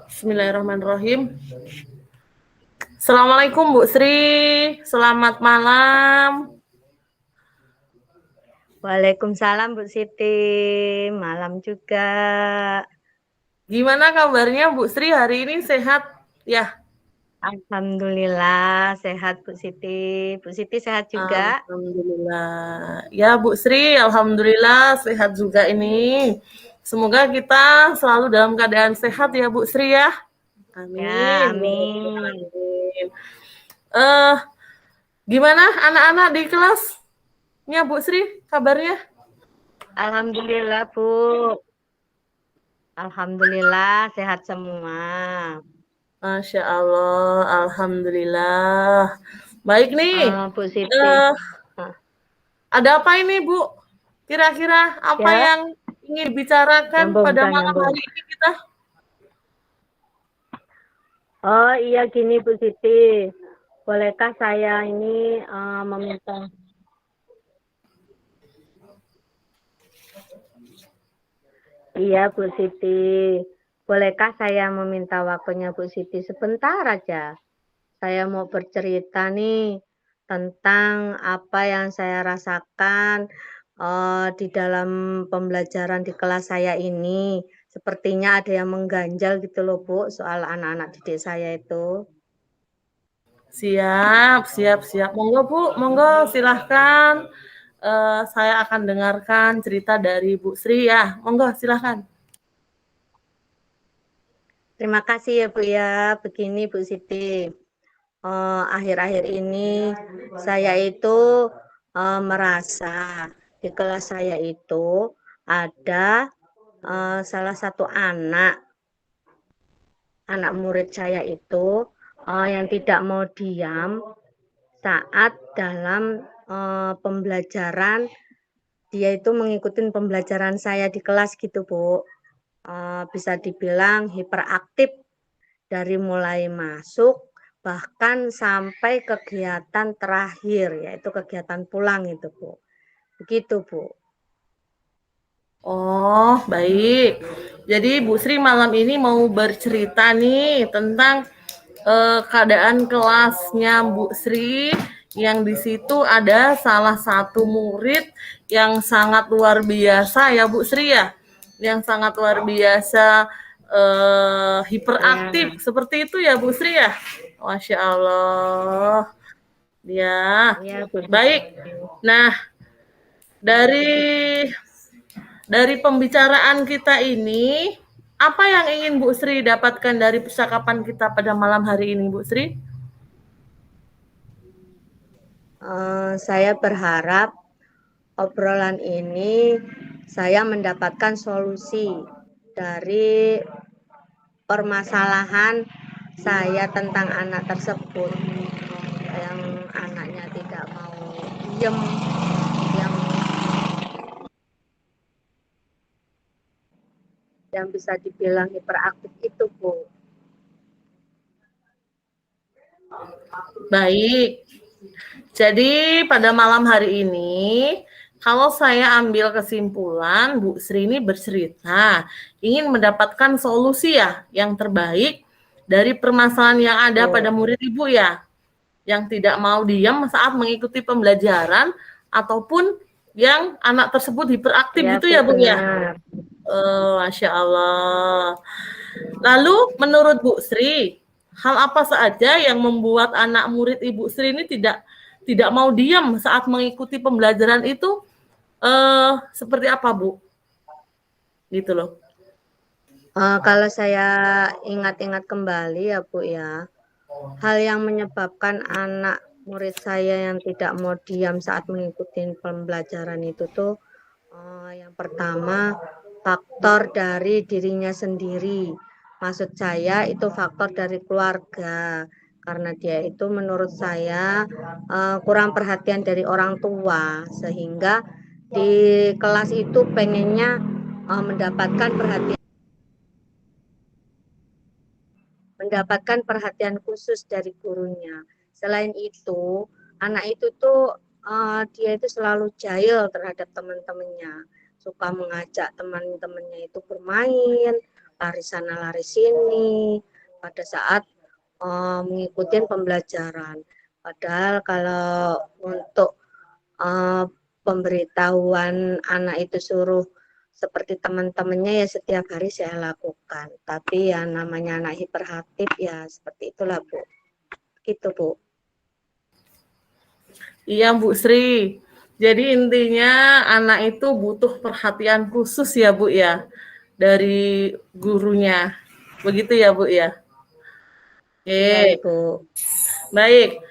Bismillahirrahmanirrahim. Assalamualaikum Bu Sri, selamat malam. Waalaikumsalam Bu Siti, malam juga. Gimana kabarnya Bu Sri hari ini, sehat ya? Alhamdulillah sehat Bu Siti. Bu Siti sehat juga? Alhamdulillah. Ya Bu Sri, alhamdulillah sehat juga ini. Semoga kita selalu dalam keadaan sehat ya Bu Sri ya. Ya, Amin. amin. Eh, Gimana anak-anak di kelasnya Bu Sri kabarnya? Alhamdulillah Bu. Alhamdulillah sehat semua. Masya Allah, alhamdulillah. Baik nih. Bu Siti. Eh, ada apa ini Bu? Kira-kira apa Ya, yang ingin dibicarakan pada malam nyambung. hari ini kita? Oh iya gini Bu Siti, bolehkah saya ini meminta? Iya Bu Siti, bolehkah saya meminta waktunya Bu Siti sebentar aja? Saya mau bercerita nih tentang apa yang saya rasakan di dalam pembelajaran di kelas saya ini. Sepertinya ada yang mengganjal gitu loh Bu, soal anak-anak didik saya itu. Siap, siap, siap. Monggo Bu, monggo silahkan. Saya akan dengarkan cerita dari Bu Sri ya. Monggo silahkan. Terima kasih ya Bu ya. Begini Bu Siti, akhir-akhir ini saya itu merasa di kelas saya itu ada salah satu anak murid saya itu yang tidak mau diam saat dalam pembelajaran. Dia itu mengikuti pembelajaran saya di kelas gitu Bu. Bisa dibilang hiperaktif dari mulai masuk bahkan sampai kegiatan terakhir, yaitu kegiatan pulang itu Bu. Begitu Bu. Oh, baik. Jadi Bu Sri malam ini mau bercerita nih tentang keadaan kelasnya Bu Sri yang di situ ada salah satu murid yang sangat luar biasa ya Bu Sri ya, yang sangat luar biasa hiperaktif seperti itu ya Bu Sri ya. Masya Allah. Ya, Ya, Bu. baik. Nah, dari pembicaraan kita ini, apa yang ingin Bu Sri dapatkan dari percakapan kita pada malam hari ini, Bu Sri? Saya berharap obrolan ini saya mendapatkan solusi dari permasalahan saya tentang anak tersebut yang anaknya tidak mau diem, yang bisa dibilang hiperaktif itu Bu. Baik. Jadi pada malam hari ini, kalau saya ambil kesimpulan, Bu Sri ini bercerita ingin mendapatkan solusi ya yang terbaik dari permasalahan yang ada pada murid Ibu ya, yang tidak mau diam saat mengikuti pembelajaran ataupun yang anak tersebut hiperaktif Ya, gitu ya Bu ya. Masya Allah. Lalu menurut Bu Sri, hal apa saja yang membuat anak murid Ibu Sri ini tidak mau diam saat mengikuti pembelajaran itu? Seperti apa Bu? Gitu loh. Kalau saya ingat-ingat kembali ya Bu ya, hal yang menyebabkan anak murid saya yang tidak mau diam saat mengikuti pembelajaran itu tuh yang pertama faktor dari dirinya sendiri. Maksud saya itu faktor dari keluarga. Karena dia itu menurut saya kurang perhatian dari orang tua sehingga di kelas itu pengennya mendapatkan perhatian khusus dari gurunya. Selain itu, anak itu tuh dia itu selalu jahil terhadap teman-temannya, suka mengajak teman-temannya itu bermain, lari sana lari sini pada saat mengikuti pembelajaran. Padahal kalau untuk pemberitahuan anak itu suruh seperti teman-temannya ya setiap hari saya lakukan. Tapi ya namanya anak hiperaktif ya seperti itulah Bu. Gitu Bu. Iya Bu Sri. Jadi intinya anak itu butuh perhatian khusus ya Bu ya dari gurunya. Begitu ya Bu ya. Ya Oke, Ibu. baik.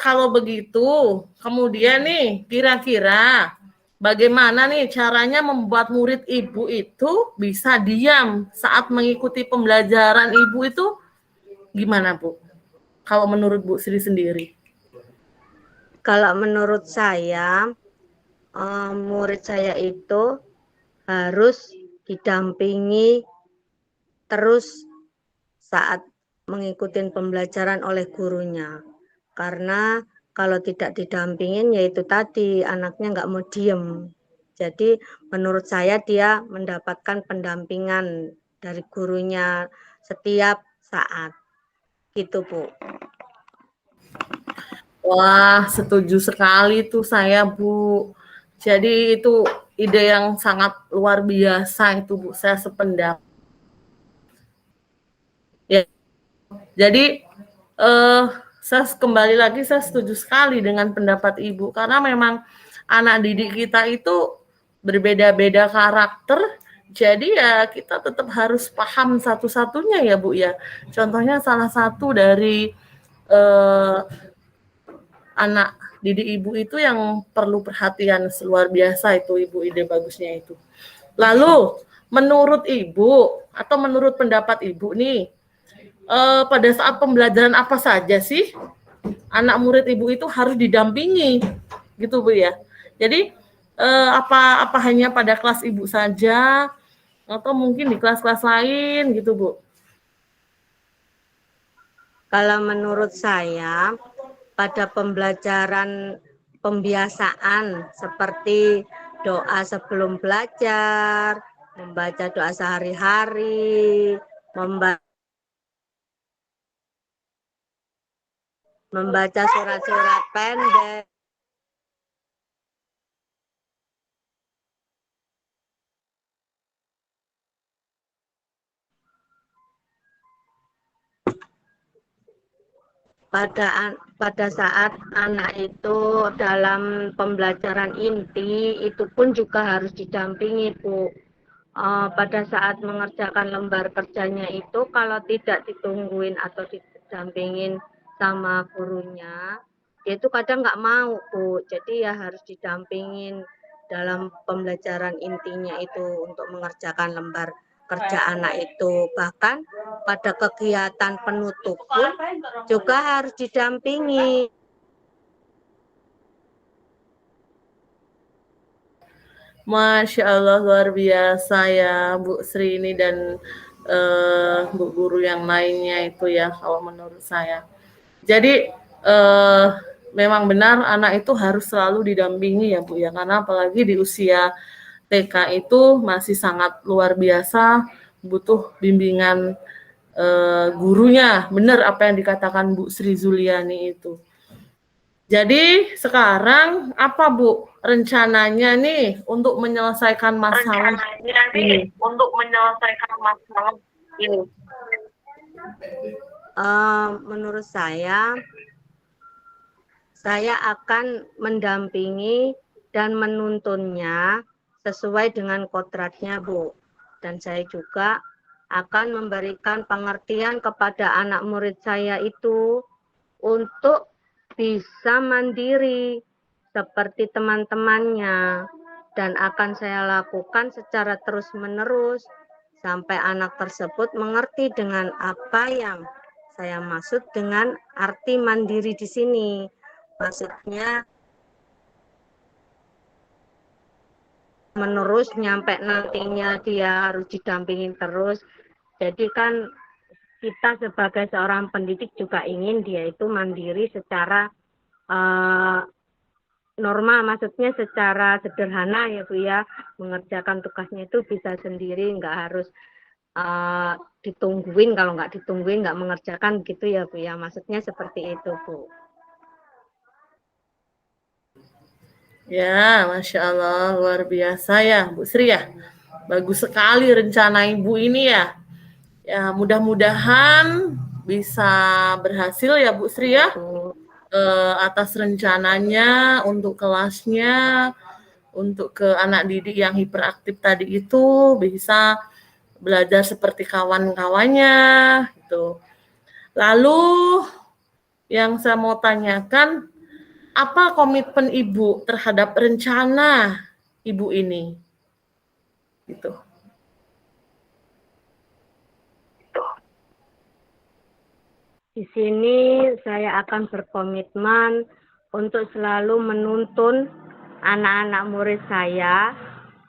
Kalau begitu, kemudian nih kira-kira bagaimana nih caranya membuat murid ibu itu bisa diam saat mengikuti pembelajaran ibu itu gimana Bu? Kalau menurut Bu Sri sendiri? Kalau menurut saya murid saya itu harus didampingi terus saat mengikuti pembelajaran oleh gurunya. Karena kalau tidak didampingin yaitu tadi anaknya nggak mau diem. Jadi menurut saya dia mendapatkan pendampingan dari gurunya setiap saat. Gitu Bu. Wah, setuju sekali tuh saya, Bu. Jadi itu ide yang sangat luar biasa itu, Bu. Saya sependapat. Ya, jadi eh saya kembali lagi saya setuju sekali dengan pendapat Ibu karena memang anak didik kita itu berbeda-beda karakter. Jadi ya kita tetap harus paham satu-satunya ya, Bu ya. Contohnya salah satu dari eh, anak didik ibu itu yang perlu perhatian luar biasa itu ibu, ide bagusnya itu. Lalu menurut ibu atau menurut pendapat ibu nih, pada saat pembelajaran apa saja sih anak murid ibu itu harus didampingi gitu Bu ya. Jadi apa hanya pada kelas ibu saja atau mungkin di kelas-kelas lain gitu Bu? Kalau menurut saya pada pembelajaran pembiasaan seperti doa sebelum belajar, membaca doa sehari-hari, membaca surat-surat pendek. Pada saat anak itu dalam pembelajaran inti itu pun juga harus didampingi Bu. Pada saat mengerjakan lembar kerjanya itu kalau tidak ditungguin atau didampingin sama gurunya, dia itu kadang nggak mau Bu. Jadi ya harus didampingin dalam pembelajaran intinya itu untuk mengerjakan lembar kerja anak itu. Bahkan pada kegiatan penutup pun juga harus didampingi. Masya Allah luar biasa ya Bu Sri ini dan Bu guru yang lainnya itu ya kalau menurut saya. Jadi memang benar anak itu harus selalu didampingi ya Bu ya karena apalagi di usia TK itu masih sangat luar biasa butuh bimbingan gurunya. Benar apa yang dikatakan Bu Sri Zuliani itu. Jadi sekarang apa Bu rencananya nih untuk menyelesaikan masalah ini? Untuk menyelesaikan masalah ini? Menurut saya akan mendampingi dan menuntunnya sesuai dengan kodratnya Bu. Dan saya juga akan memberikan pengertian kepada anak murid saya itu untuk bisa mandiri seperti teman-temannya dan akan saya lakukan secara terus-menerus sampai anak tersebut mengerti dengan apa yang saya maksud dengan arti mandiri di sini. Maksudnya menerus nyampe nantinya dia harus didampingin terus. Jadi kan kita sebagai seorang pendidik juga ingin dia itu mandiri secara normal, maksudnya secara sederhana ya Bu ya, mengerjakan tugasnya itu bisa sendiri, nggak harus ditungguin, kalau nggak ditungguin nggak mengerjakan gitu ya Bu ya, maksudnya seperti itu Bu. Ya, Masya Allah, luar biasa ya, Bu Sri ya. Bagus sekali rencana Ibu ini ya. Ya, mudah-mudahan bisa berhasil ya, Bu Sri ya. Bu. Atas rencananya untuk kelasnya, untuk ke anak didik yang hiperaktif tadi itu bisa belajar seperti kawan-kawannya gitu. Lalu yang saya mau tanyakan, apa komitmen Ibu terhadap rencana Ibu ini? Gitu. Di sini saya akan berkomitmen untuk selalu menuntun anak-anak murid saya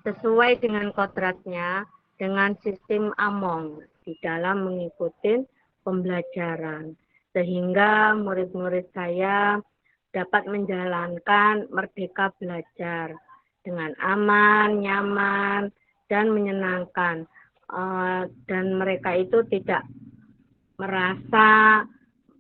sesuai dengan kodratnya dengan sistem Among di dalam mengikuti pembelajaran. Sehingga murid-murid saya dapat menjalankan merdeka belajar dengan aman, nyaman, dan menyenangkan. Dan mereka itu tidak merasa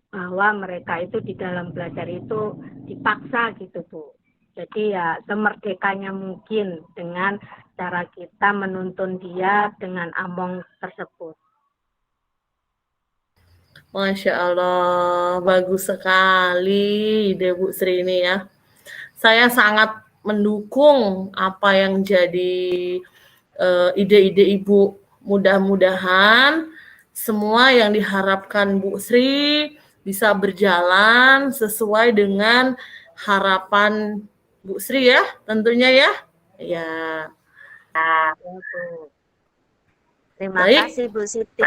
bahwa mereka itu di dalam belajar itu dipaksa gitu Bu. Jadi ya semerdekanya mungkin dengan cara kita menuntun dia dengan Among tersebut. Masya Allah, bagus sekali ide Bu Sri ini ya. Saya sangat mendukung apa yang jadi ide-ide Ibu. Mudah-mudahan semua yang diharapkan Bu Sri bisa berjalan sesuai dengan harapan Bu Sri ya, tentunya ya. Ya. Ya, Bu. Terima Baik. kasih Bu Siti.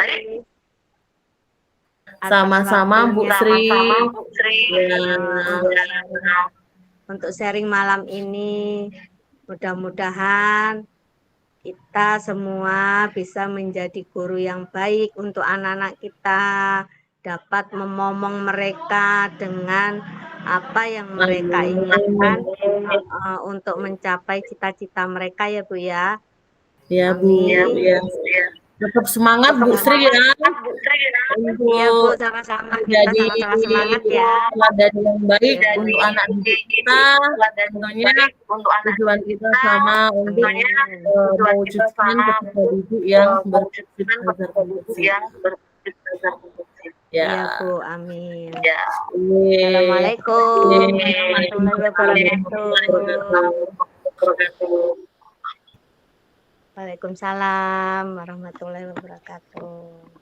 Sama-sama Bu Sri. Ya. Untuk sharing malam ini, mudah-mudahan kita semua bisa menjadi guru yang baik untuk anak-anak kita, dapat memomong mereka dengan apa yang mereka inginkan untuk mencapai cita-cita mereka ya Bu ya. Ya Bu, Amin. ya. Tetap semangat Bu Sri ya. Iya Bu, sama-sama kita Jadi sama-sama semangat ya. teladan yang baik untuk anak didik kita. Tentunya tujuan kita sama untuk mewujudkan peserta didik yang berpikir berkontribusi. Iya Ya. Bu, amin. Ya. Assalamualaikum warahmatullahi wabarakatuh. Waalaikumsalam warahmatullahi wabarakatuh.